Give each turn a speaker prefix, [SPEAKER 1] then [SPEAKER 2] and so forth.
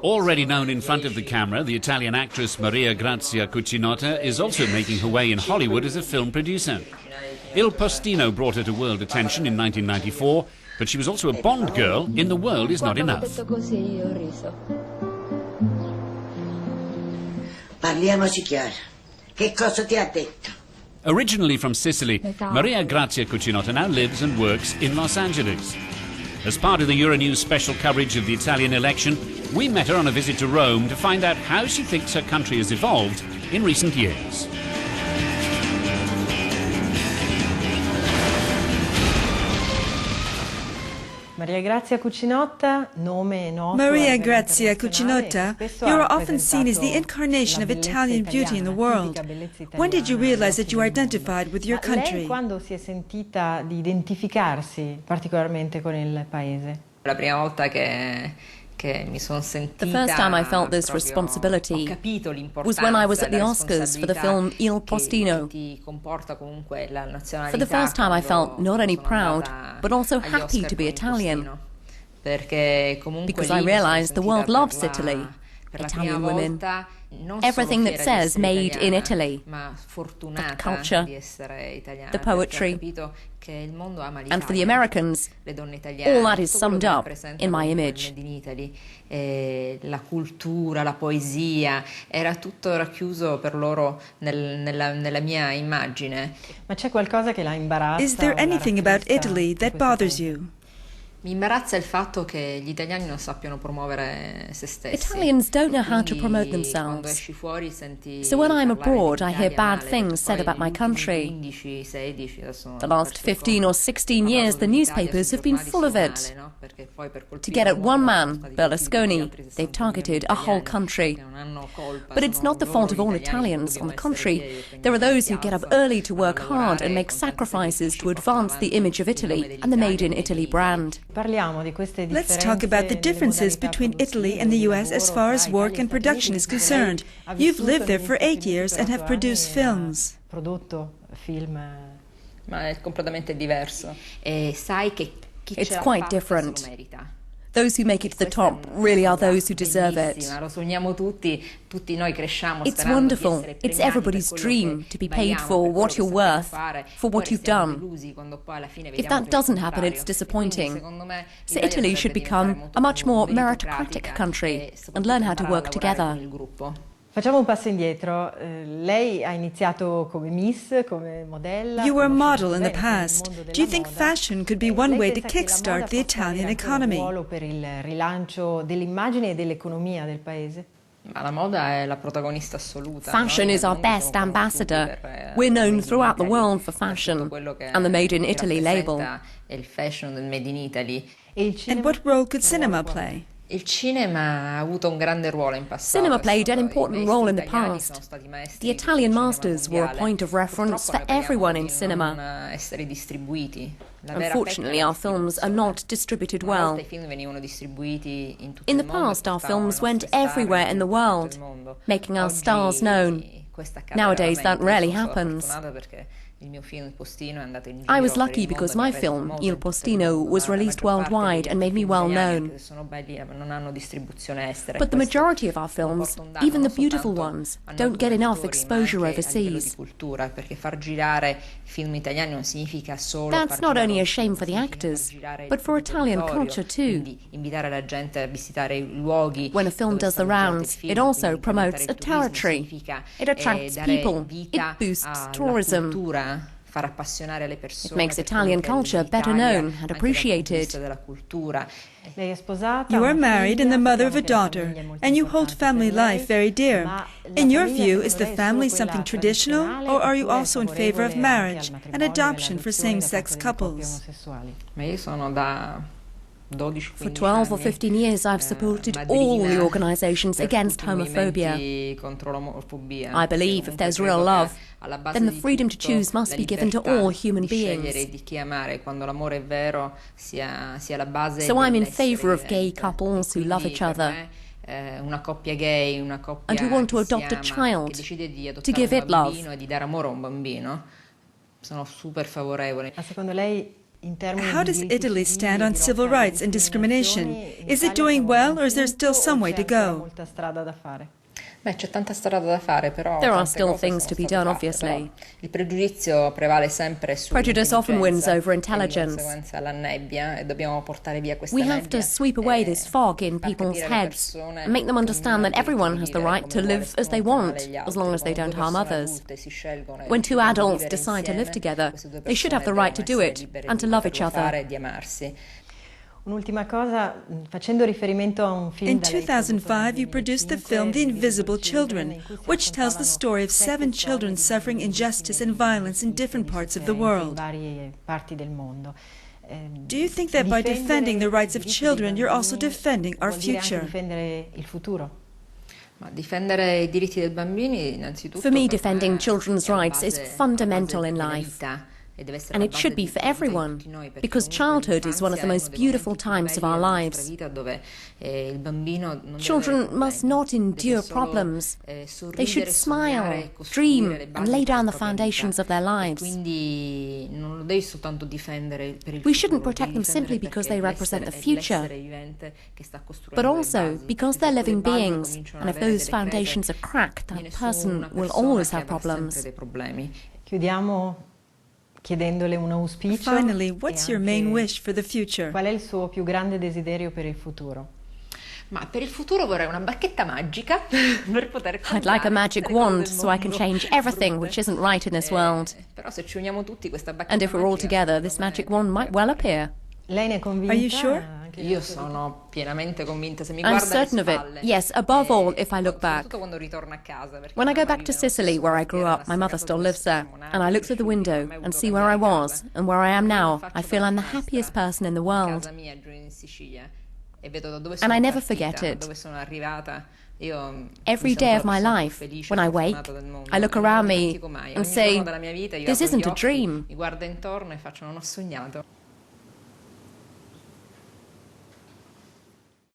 [SPEAKER 1] Already known in front of the camera, the Italian actress Grazia Cucinotta is also making her way in Hollywood as a film producer. Il Postino brought her to world attention in 1994, but she was also a Bond girl in The World Is Not Enough.
[SPEAKER 2] Parliamoci chiaro. Che cosa ti ha detto?
[SPEAKER 1] Originally from Sicily, Grazia Cucinotta now lives and works in Los Angeles. As part of the Euronews special coverage of the Italian election, we met her on a visit to Rome to find out how she thinks her country has evolved in recent years.
[SPEAKER 3] Maria Grazia Cucinotta,
[SPEAKER 4] you are often seen as the incarnation of Italian beauty in the world. When did you realize that you identified with your country?
[SPEAKER 3] Quando si è sentita di identificarsi particolarmente con il paese?
[SPEAKER 5] La prima volta
[SPEAKER 6] The first time I felt this responsibility was when I was at the Oscars for the film Il Postino. For the first time I felt not only proud, but also happy to be Italian, because I realized the world loves Italy, Italian women, everything that says made in Italy, the culture, the poetry, and for the Americans, all that is summed up in my image.
[SPEAKER 5] La cultura, la poesia, era tutto racchiuso per loro nella mia immagine.
[SPEAKER 3] Ma c'è qualcosa che la imbarazza?
[SPEAKER 4] Is there anything about Italy that bothers you?
[SPEAKER 5] Mi imbarazza il fatto che gli italiani non sappiano promovere se stessi.
[SPEAKER 6] Italians don't know how to promote themselves. So when I'm abroad, I hear bad things said about my country. The last 15 or 16 years, the newspapers have been full of it. To get at one man, Berlusconi, they've targeted a whole country. But it's not the fault of all Italians. On the contrary, there are those who get up early to work hard and make sacrifices to advance the image of Italy and the Made in Italy brand.
[SPEAKER 4] Let's talk about the differences between Italy and the US as far as work and production is concerned. You've lived there for 8 years and have produced films.
[SPEAKER 5] Ma è completamente diverso. E sai che chi
[SPEAKER 6] It's quite different. Those who make it to the top really are those who deserve it. It's wonderful. It's everybody's dream to be paid for what you're worth, for what you've done. If that doesn't happen, it's disappointing. So Italy should become a much more meritocratic country and learn how to work together.
[SPEAKER 3] Facciamo un passo indietro. Lei ha iniziato come Miss, come modella.
[SPEAKER 4] You were a model in the past. Do you think fashion could be one way to kickstart the Italian economy?
[SPEAKER 3] Un ruolo per il rilancio dell'immagine e dell'economia del paese?
[SPEAKER 5] La moda è la protagonista assoluta.
[SPEAKER 6] Fashion is our best ambassador. We're known throughout the world for fashion and the Made in Italy label.
[SPEAKER 5] È il fashion del Made in Italy.
[SPEAKER 4] And what role could cinema play?
[SPEAKER 5] Il cinema ha avuto un grande ruolo in passato.
[SPEAKER 6] Cinema played an important role in the past. The Italian masters were a point of reference for everyone in cinema. Unfortunately, our films are not distributed well. In the past, our films went everywhere in the world, making our stars known. Nowadays, that rarely happens. I was lucky because my film, Il Postino, was released worldwide and made me well known. But the majority of our films, even the beautiful ones, don't get enough exposure overseas. That's not only a shame for the actors, but for Italian culture too. When a film does the rounds, it also promotes a territory. It attracts people. It boosts tourism. It makes Italian culture better known and appreciated.
[SPEAKER 4] You are married and the mother of a daughter, and you hold family life very dear. In your view, is the family something traditional, or are you also in favor of marriage and adoption for same-sex couples?
[SPEAKER 6] For 12 or 15 years, I've supported all the organizations against homophobia. I believe if there's real love, then the freedom to choose must be given to all human beings. So I'm in favor of gay couples who love each other and who want to adopt a child, to give it love.
[SPEAKER 3] Ma secondo lei
[SPEAKER 4] How does Italy stand on civil rights and discrimination? Is it doing well, or is there still some way to go?
[SPEAKER 5] Beh, c'è tanta strada da fare, però
[SPEAKER 6] There are still things to be done, obviously.
[SPEAKER 5] Il pregiudizio prevale sempre su
[SPEAKER 6] Prejudice often wins over
[SPEAKER 5] e
[SPEAKER 6] intelligence.
[SPEAKER 5] di conseguenza la nebbia, e dobbiamo portare via questa
[SPEAKER 6] We
[SPEAKER 5] nebbia.
[SPEAKER 6] have to sweep away this fog in
[SPEAKER 5] far
[SPEAKER 6] people's
[SPEAKER 5] capire alle
[SPEAKER 6] heads
[SPEAKER 5] persone
[SPEAKER 6] and make them understand that
[SPEAKER 5] che
[SPEAKER 6] everyone has the right to live as they want, as long as they don't harm others. When two adults decide to live together, they should have the right to do it and to love each other.
[SPEAKER 3] Un'ultima cosa, facendo riferimento a un film
[SPEAKER 4] In
[SPEAKER 3] da lei
[SPEAKER 4] 2005, you produced the film The Invisible Children, which tells the story of 7 children suffering injustice and violence in different parts of the world.
[SPEAKER 3] varie parti del mondo.
[SPEAKER 4] Do you think that by defending the rights of children, you're also defending our future?
[SPEAKER 3] Difendere il futuro.
[SPEAKER 5] Ma difendere i diritti dei bambini, innanzitutto,
[SPEAKER 6] For me, defending children's rights is fundamental in life. And it should be for everyone, because childhood is one of the most beautiful times of our lives. Children must not endure problems. They should smile, dream, and lay down the foundations of their lives. We shouldn't protect them simply because they represent the future, but also because they're living beings, and if those foundations are cracked, that person will always have problems.
[SPEAKER 3] Chiudiamo chiedendole un auspicio.
[SPEAKER 4] Finally, what's your main wish for the future?
[SPEAKER 3] Qual è il suo più grande desiderio per il futuro?
[SPEAKER 5] Ma per il futuro vorrei una bacchetta magica per poter
[SPEAKER 6] I'd like a magic wand so I can change everything which isn't right in this world.
[SPEAKER 5] Però se ci uniamo tutti questa bacchetta
[SPEAKER 6] And if we're all
[SPEAKER 5] magica,
[SPEAKER 6] together, this magic wand might well appear.
[SPEAKER 3] Lei ne è convinta?
[SPEAKER 4] Are you sure?
[SPEAKER 5] io sono pienamente convinta, se mi
[SPEAKER 6] I'm
[SPEAKER 5] guarda alle
[SPEAKER 6] certain of it.
[SPEAKER 5] spalle,
[SPEAKER 6] Yes, above all, if I look back.
[SPEAKER 5] soprattutto quando ritorno a casa, perché
[SPEAKER 6] When I go back
[SPEAKER 5] magari
[SPEAKER 6] to
[SPEAKER 5] non
[SPEAKER 6] Sicily, where I grew up, my mother still lives there, and I look through the window and see where I was and where I am now, I feel I'm the happiest person in the world.
[SPEAKER 5] casa mia giù in Sicilia e vedo da dove
[SPEAKER 6] And
[SPEAKER 5] sono
[SPEAKER 6] I never
[SPEAKER 5] partita,
[SPEAKER 6] forget it.
[SPEAKER 5] dove sono arrivata. Io
[SPEAKER 6] Every
[SPEAKER 5] mi sento
[SPEAKER 6] day of
[SPEAKER 5] la
[SPEAKER 6] my
[SPEAKER 5] persona più
[SPEAKER 6] life,
[SPEAKER 5] felice,
[SPEAKER 6] when I
[SPEAKER 5] più
[SPEAKER 6] wake,
[SPEAKER 5] fortunata del mondo.
[SPEAKER 6] I look
[SPEAKER 5] Non
[SPEAKER 6] around
[SPEAKER 5] lo
[SPEAKER 6] me
[SPEAKER 5] dimentico mai.
[SPEAKER 6] and
[SPEAKER 5] Ogni
[SPEAKER 6] say,
[SPEAKER 5] giorno della mia vita io
[SPEAKER 6] this
[SPEAKER 5] apro
[SPEAKER 6] isn't
[SPEAKER 5] gli
[SPEAKER 6] a
[SPEAKER 5] occhi,
[SPEAKER 6] dream.
[SPEAKER 5] mi guardo intorno e faccio non ho sognato.